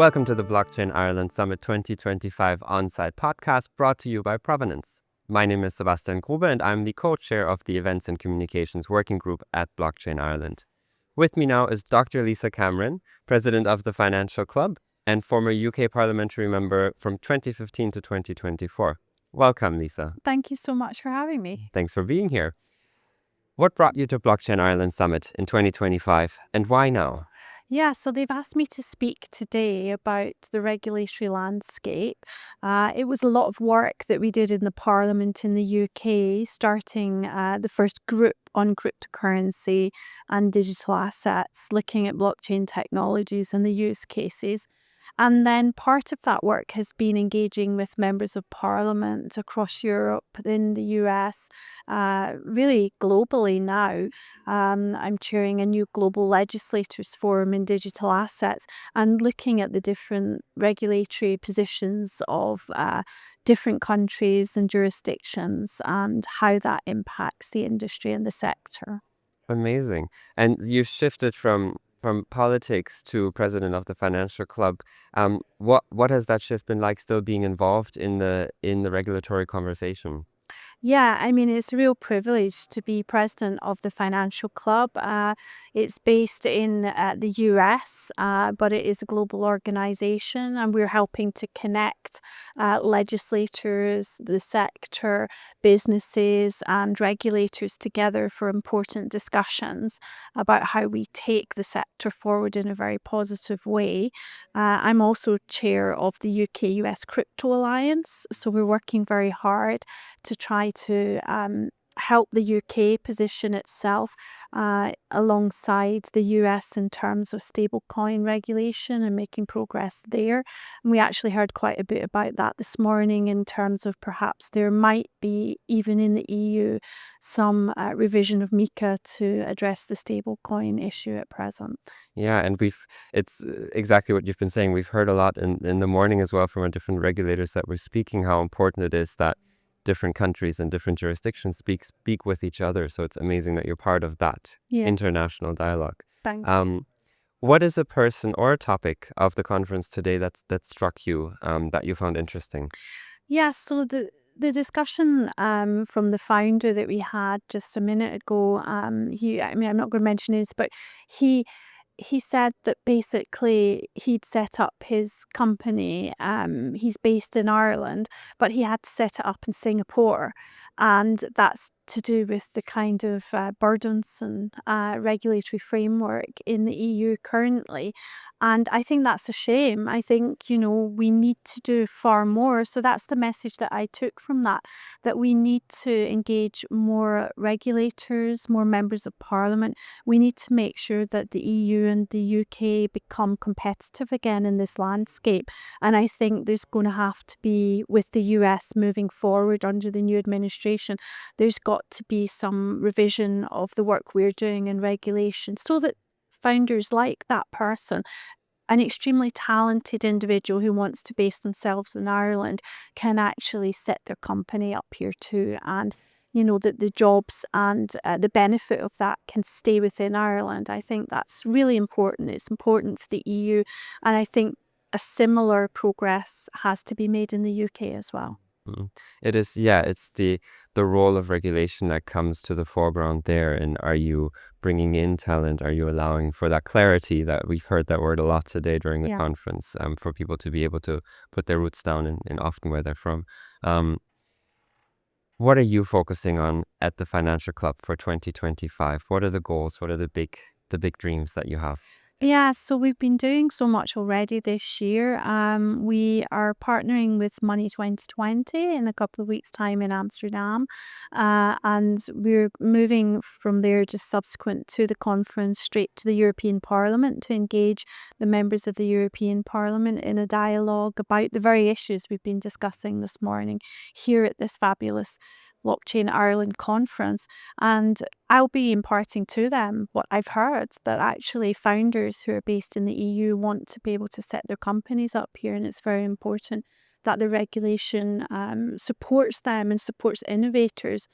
Welcome to the Blockchain Ireland Summit 2025 on-site podcast brought to you by Provenance. My name is Sebastian Grube and I'm the co-chair of the Events and Communications Working Group at Blockchain Ireland. With me now is Dr. Lisa Cameron, president of the Financial Club and former UK parliamentary member from 2015 to 2024. Welcome, Lisa. Thank you so much for having me. Thanks for being here. What brought you to Blockchain Ireland Summit in 2025 and why now? Yeah, so they've asked me to speak today about the regulatory landscape. It was a lot of work that we did in the Parliament in the UK, starting the first group on cryptocurrency and digital assets, looking at blockchain technologies and the use cases. And then part of that work has been engaging with members of parliament across Europe, in the US, really globally now. I'm chairing a new global legislators forum in digital assets and looking at the different regulatory positions of different countries and jurisdictions and how that impacts the industry and the sector. Amazing. And you've shifted from politics to president of the Financial Club. What has that shift been like, still being involved in the regulatory conversation? Yeah, I mean, it's a real privilege to be president of the Financial Club. It's based in the US, but it is a global organization, and we're helping to connect legislators, the sector, businesses, and regulators together for important discussions about how we take the sector forward in a very positive way. I'm also chair of the UK-US Crypto Alliance, so we're working very hard to try to help the UK position itself alongside the US in terms of stablecoin regulation and making progress there. And we actually heard quite a bit about that this morning in terms of perhaps there might be, even in the EU, some revision of MiCA to address the stablecoin issue at present. Yeah, and it's exactly what you've been saying. We've heard a lot in the morning as well from our different regulators that were speaking how important it is that different countries and different jurisdictions speak with each other. So it's amazing that you're part of that Yeah, international dialogue. thank you. What is a person or a topic of the conference today that struck you, that you found interesting? Yeah, so the discussion from the founder that we had just a minute ago, I mean, I'm not going to mention names, but he he said that basically he'd set up his company. He's based in Ireland, but he had to set it up in Singapore, and that's to do with the kind of burdensome regulatory framework in the EU currently. And I think that's a shame. I think, we need to do far more. So that's the message that I took from that we need to engage more regulators, more members of parliament. We need to make sure that the EU and the UK become competitive again in this landscape. And I think there's going to have to be, with the US moving forward under the new administration, there's got to be some revision of the work we're doing in regulation so that founders like that person, an extremely talented individual who wants to base themselves in Ireland, can actually set their company up here too. And that the jobs and the benefit of that can stay within Ireland. I think that's really important. It's important for the EU. And I think a similar progress has to be made in the UK as well. Mm. It is, yeah, it's the role of regulation that comes to the foreground there. And are you bringing in talent? Are you allowing for that clarity that we've heard that word a lot today during the Yeah. conference, for people to be able to put their roots down in often where they're from? Um, what are you focusing on at the Financial Club for 2025? What are the goals? What are the big dreams that you have? Yeah, so we've been doing so much already this year. We are partnering with Money 2020 in a couple of weeks' time in Amsterdam. And we're moving from there just subsequent to the conference straight to the European Parliament to engage the members of the European Parliament in a dialogue about the very issues we've been discussing this morning here at this fabulous Blockchain Ireland conference. And I'll be imparting to them what I've heard, that actually founders who are based in the EU want to be able to set their companies up here. And it's very important that the regulation supports them and supports innovators.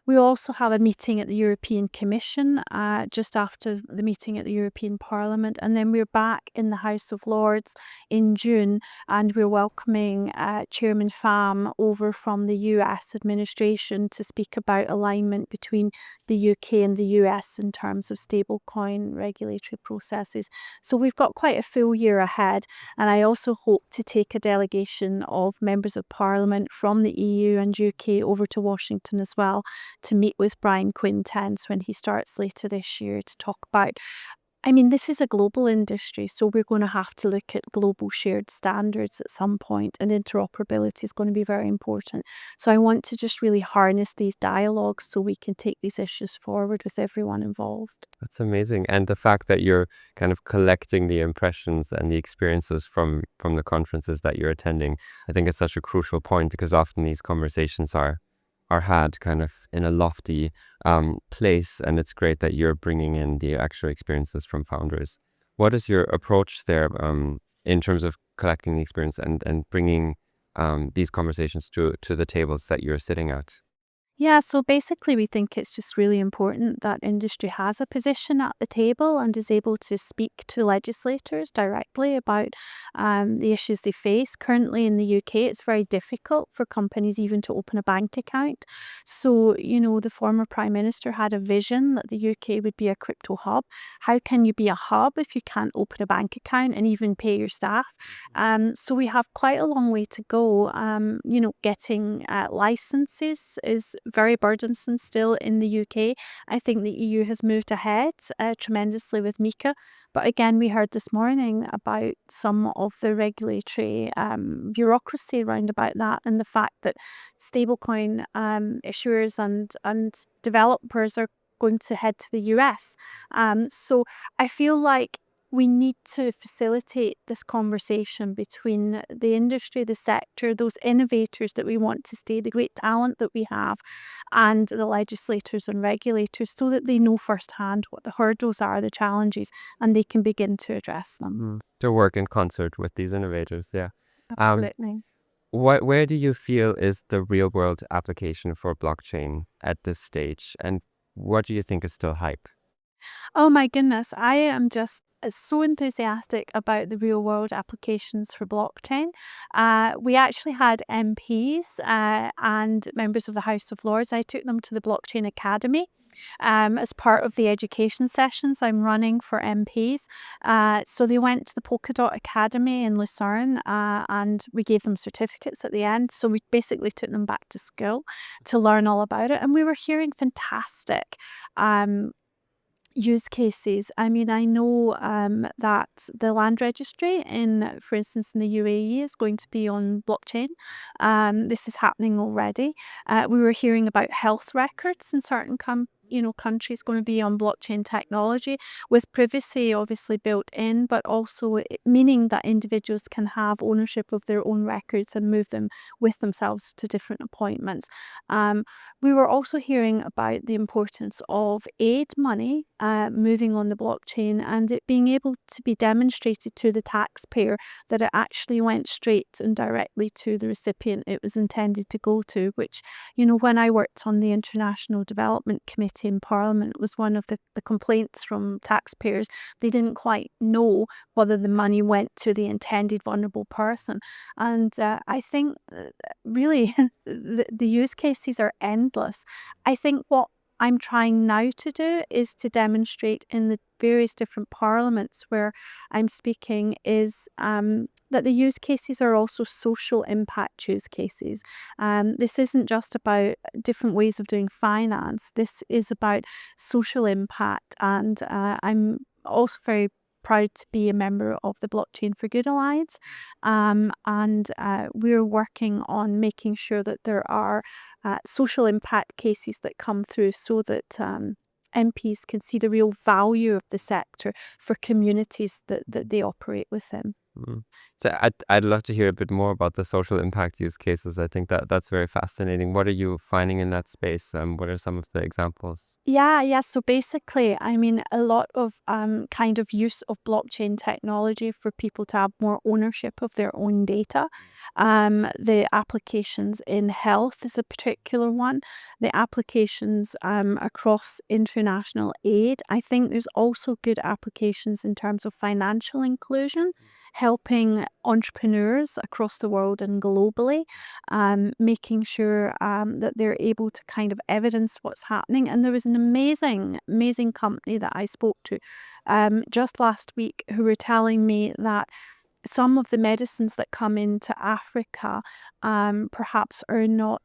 We also have a meeting at the European Commission just after the meeting at the European Parliament, and then we're back in the House of Lords in June, and we're welcoming Chairman Pham over from the US administration to speak about alignment between the UK and the US in terms of stablecoin regulatory processes. So we've got quite a full year ahead, and I also hope to take a delegation of members of Parliament from the EU and UK over to Washington as well to meet with Brian Quintenz when he starts later this year to talk about. This is a global industry, so we're going to have to look at global shared standards at some point, and interoperability is going to be very important. So I want to just really harness these dialogues so we can take these issues forward with everyone involved. That's amazing. And the fact that you're kind of collecting the impressions and the experiences from the conferences that you're attending, I think is such a crucial point, because often these conversations are had kind of in a lofty place, and it's great that you're bringing in the actual experiences from founders. What is your approach there in terms of collecting the experience and bringing these conversations to the tables that you're sitting at? Yeah, so basically, we think it's just really important that industry has a position at the table and is able to speak to legislators directly about the issues they face. Currently in the UK, it's very difficult for companies even to open a bank account. So, the former Prime Minister had a vision that the UK would be a crypto hub. How can you be a hub if you can't open a bank account and even pay your staff? So we have quite a long way to go. Getting licenses is very burdensome still in the UK. I think the EU has moved ahead tremendously with MiCA. But again, we heard this morning about some of the regulatory bureaucracy around about that, and the fact that stablecoin issuers and developers are going to head to the US. So I feel like we need to facilitate this conversation between the industry, the sector, those innovators that we want to stay, the great talent that we have, and the legislators and regulators, so that they know firsthand what the hurdles are, the challenges, and they can begin to address them. To work in concert with these innovators, yeah. Um, Absolutely. where do you feel is the real world application for blockchain at this stage, and what do you think is still hype? Oh my goodness, I am just so enthusiastic about the real world applications for blockchain. We actually had MPs and members of the House of Lords. I took them to the Blockchain Academy. As part of the education sessions I'm running for MPs. So they went to the Polkadot Academy in Lucerne and we gave them certificates at the end. So we basically took them back to school to learn all about it. And we were hearing fantastic use cases. I know that the land registry for instance, in the UAE is going to be on blockchain. This is happening already. We were hearing about health records in certain countries going to be on blockchain technology, with privacy obviously built in, but also meaning that individuals can have ownership of their own records and move them with themselves to different appointments. We were also hearing about the importance of aid money moving on the blockchain, and it being able to be demonstrated to the taxpayer that it actually went straight and directly to the recipient it was intended to go to, which, when I worked on the International Development Committee in Parliament, was one of the complaints from taxpayers. They didn't quite know whether the money went to the intended vulnerable person. And I think really the use cases are endless. I think what I'm trying now to do is to demonstrate in the various different parliaments where I'm speaking is that the use cases are also social impact use cases. This isn't just about different ways of doing finance. This is about social impact, and I'm also very proud to be a member of the Blockchain for Good Alliance. And we're working on making sure that there are social impact cases that come through so that MPs can see the real value of the sector for communities that they operate within. Mm. So I'd love to hear a bit more about the social impact use cases. I think that's very fascinating. What are you finding in that space? What are some of the examples? Yeah. So basically, I mean, a lot of kind of use of blockchain technology for people to have more ownership of their own data. The applications in health is a particular one. The applications across international aid. I think there's also good applications in terms of financial inclusion, helping entrepreneurs across the world and globally, making sure that they're able to kind of evidence what's happening. And there was an amazing company that I spoke to just last week who were telling me that some of the medicines that come into Africa perhaps are not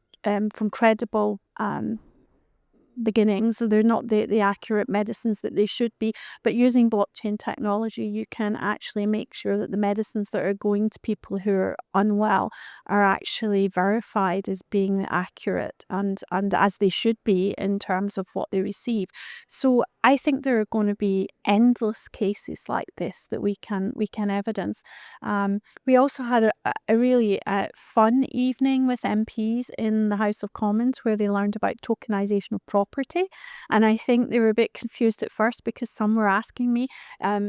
from credible beginnings. So they're not the accurate medicines that they should be. But using blockchain technology, you can actually make sure that the medicines that are going to people who are unwell are actually verified as being accurate and as they should be in terms of what they receive. So I think there are going to be endless cases like this that we can evidence. We also had a really fun evening with MPs in the House of Commons where they learned about tokenisation of property. And I think they were a bit confused at first because some were asking me,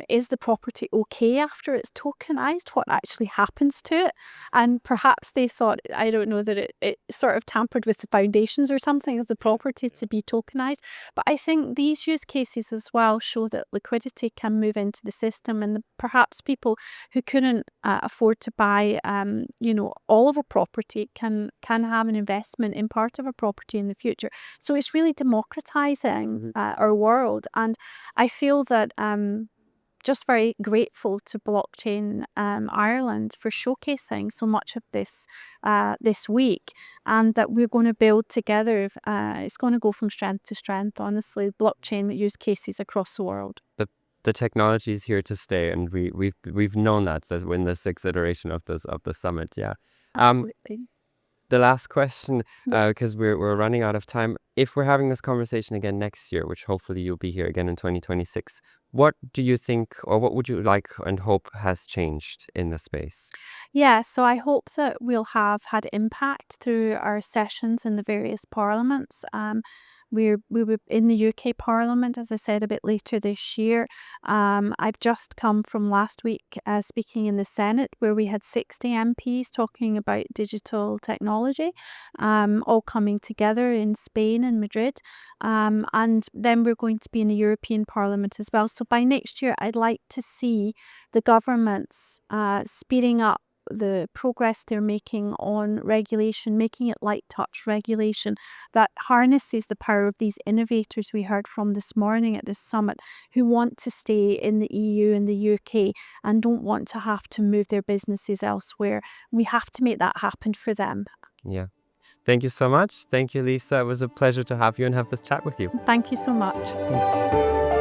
is the property okay after it's tokenised? What actually happens to it? And perhaps they thought, I don't know, that it sort of tampered with the foundations or something of the property to be tokenised. But I think these use cases as well show that liquidity can move into the system, and perhaps people who couldn't afford to buy, all of a property can have an investment in part of a property in the future. So it's really democratizing our world, and I feel that just very grateful to Blockchain Ireland for showcasing so much of this this week, and that we're going to build together. It's going to go from strength to strength, honestly, blockchain use cases across the world. The technology is here to stay, and we've known that in the sixth iteration of the summit. Yeah. Absolutely. The last question, Yes. because we're running out of time. If we're having this conversation again next year, which hopefully you'll be here again in 2026, what do you think, or what would you like and hope has changed in the space? Yeah, so I hope that we'll have had impact through our sessions in the various parliaments. We were in the UK Parliament, as I said, a bit later this year. I've just come from last week speaking in the Senate, where we had 60 MPs talking about digital technology, all coming together in Spain and Madrid. And then we're going to be in the European Parliament as well. So by next year, I'd like to see the governments speeding up the progress they're making on regulation, making it light touch regulation that harnesses the power of these innovators we heard from this morning at this summit, who want to stay in the EU and the UK and don't want to have to move their businesses elsewhere. We have to make that happen for them. Yeah. Thank you so much. Thank you, Lisa. It was a pleasure to have you and have this chat with you. Thank you so much. Thanks.